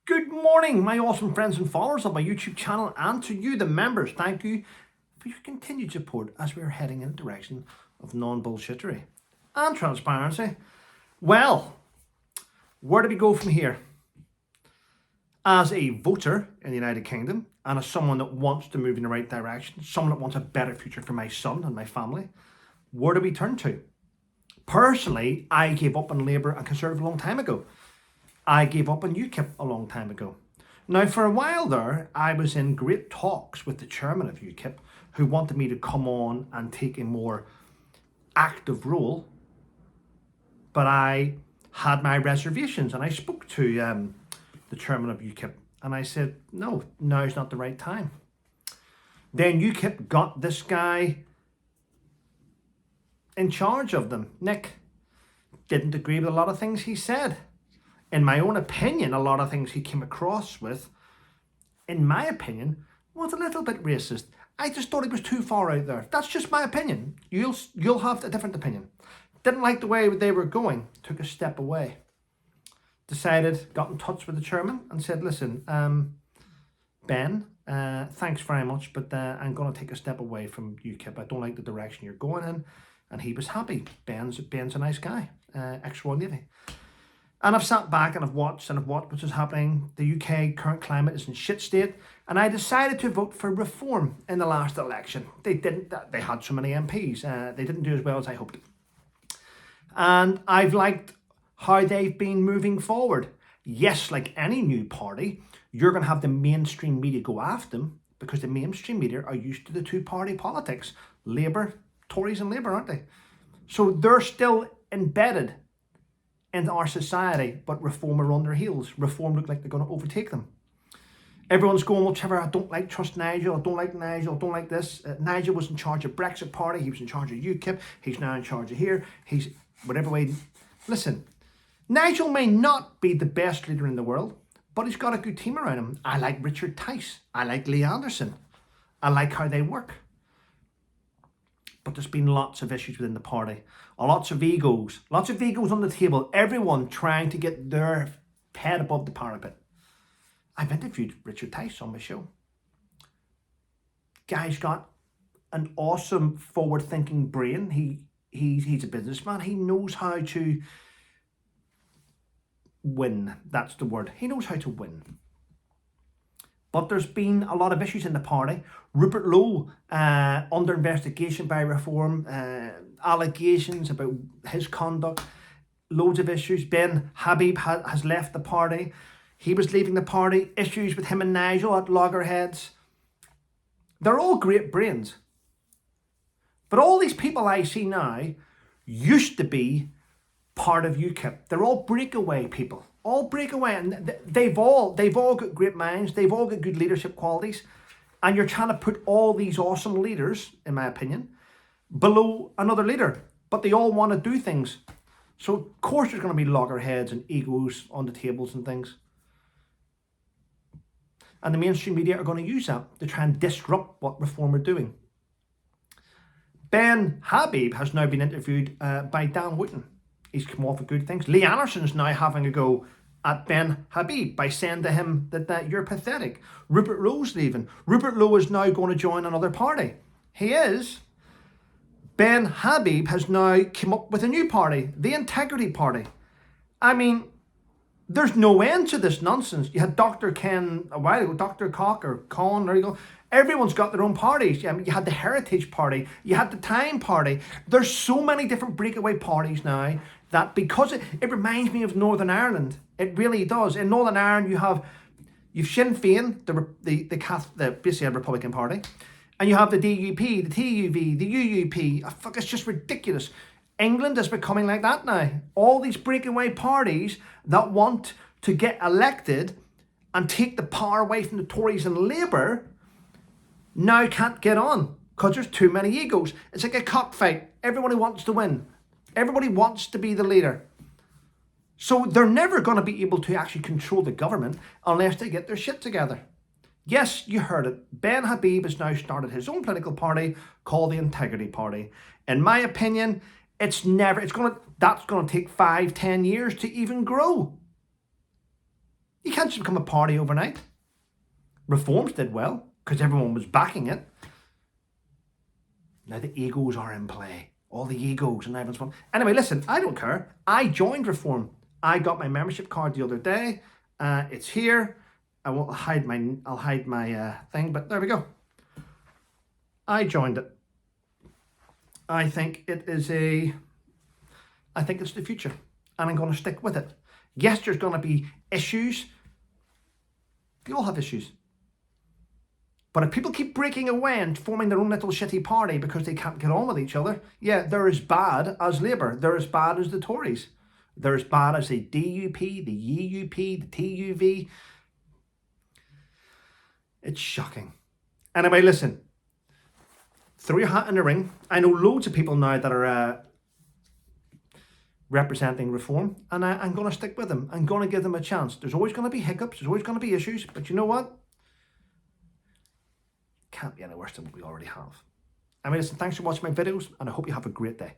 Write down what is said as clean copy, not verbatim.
Good morning, my awesome friends and followers of my YouTube channel, and to you, the members. Thank you for your continued support as we are heading in the direction of non-bullshittery and transparency. Well, where do we go from here? As a voter in the United Kingdom and as someone that wants to move in the right direction, someone that wants a better future for my son and my family, where do we turn to? Personally, I gave up on Labour and Conservative a long time ago. I gave up on UKIP a long time ago. Now, for a while there, I was in great talks with the chairman of UKIP, who wanted me to come on and take a more active role. But I had my reservations, and I spoke to the chairman of UKIP, and I said, no, now's not the right time. Then UKIP got this guy in charge of them. Nick didn't agree with a lot of things he said. In my own opinion, a lot of things he came across with, in my opinion, was a little bit racist. I just thought he was too far out there. That's just my opinion. You'll have a different opinion. Didn't like the way they were going. Took a step away. Got in touch with the chairman and said, listen, Ben, thanks very much, but I'm going to take a step away from UKIP. I don't like the direction you're going in. And he was happy. Ben's a nice guy, ex-Royal Navy. And I've sat back and I've watched what was happening. The UK current climate is in shit state. And I decided to vote for Reform in the last election. They had so many MPs. They didn't do as well as I hoped. And I've liked how they've been moving forward. Yes, like any new party, you're going to have the mainstream media go after them because the mainstream media are used to the two-party politics. Labour, Tories and Labour, aren't they? So they're still embedded in our society, but Reform are on their heels. Reform look like they're going to overtake them. Everyone's going, whichever, I don't like trust Nigel, I don't like Nigel, I don't like this. Nigel was in charge of Brexit Party, he was in charge of UKIP, he's now in charge of here, he's whatever way. Listen, Nigel may not be the best leader in the world, but he's got a good team around him. I like Richard Tice, I like Lee Anderson, I like how they work. But there's been lots of issues within the party. Lots of egos on the table. Everyone trying to get their head above the parapet. I've interviewed Richard Tice on my show. Guy's got an awesome forward-thinking brain. He's a businessman. He knows how to win. That's the word. He knows how to win. But there's been a lot of issues in the party. Rupert Lowe, under investigation by Reform, allegations about his conduct, loads of issues. Ben Habib has left the party. He was leaving the party. Issues with him and Nigel at loggerheads. They're all great brains. But all these people I see now used to be part of UKIP. They're all breakaway people. All breakaway, and they've all got great minds, they've all got good leadership qualities, and you're trying to put all these awesome leaders, in my opinion, below another leader, but they all want to do things. So of course there's going to be loggerheads and egos on the tables and things. And the mainstream media are going to use that to try and disrupt what Reform are doing. Ben Habib has now been interviewed by Dan Wooten. He's come off with good things. Lee Anderson's now having a go at Ben Habib by saying to him that you're pathetic. Rupert Lowe's leaving. Rupert Lowe is now going to join another party. He is. Ben Habib has now come up with a new party, the Integrity Party. I mean, there's no end to this nonsense. You had Dr. Ken a while ago, Dr. Cock or Con, there you go. Everyone's got their own parties. You had the Heritage Party, you had the Time Party. There's so many different breakaway parties now that because it reminds me of Northern Ireland. It really does. In Northern Ireland, you've Sinn Féin, the basically a Republican Party, and you have the DUP, the TUV, the UUP. Fuck, it's just ridiculous. England is becoming like that now. All these breakaway parties that want to get elected and take the power away from the Tories and Labour now can't get on because there's too many egos. It's like a cockfight. Everybody wants to win. Everybody wants to be the leader. So they're never going to be able to actually control the government unless they get their shit together. Yes, you heard it. Ben Habib has now started his own political party called the Integrity Party. In my opinion, that's going to take 5-10 years to even grow. You can't just become a party overnight. Reforms did well because everyone was backing it. Now the egos are in play. All the egos and everyone's fun. Anyway, listen, I don't care. I joined Reform. I got my membership card the other day. It's here. I won't hide my. I'll hide my thing, but there we go. I joined it. I think it is I think it's the future, and I'm going to stick with it. Yes, there's going to be issues. We all have issues. But if people keep breaking away and forming their own little shitty party because they can't get on with each other, yeah, they're as bad as Labour. They're as bad as the Tories. They're as bad as the DUP, the UUP, the TUV. It's shocking. Anyway, listen. Throw your hat in the ring. I know loads of people now that are representing Reform, and I'm going to stick with them. I'm going to give them a chance. There's always going to be hiccups. There's always going to be issues. But you know what? Can't be any worse than what we already have. I mean, listen, thanks for watching my videos, and I hope you have a great day.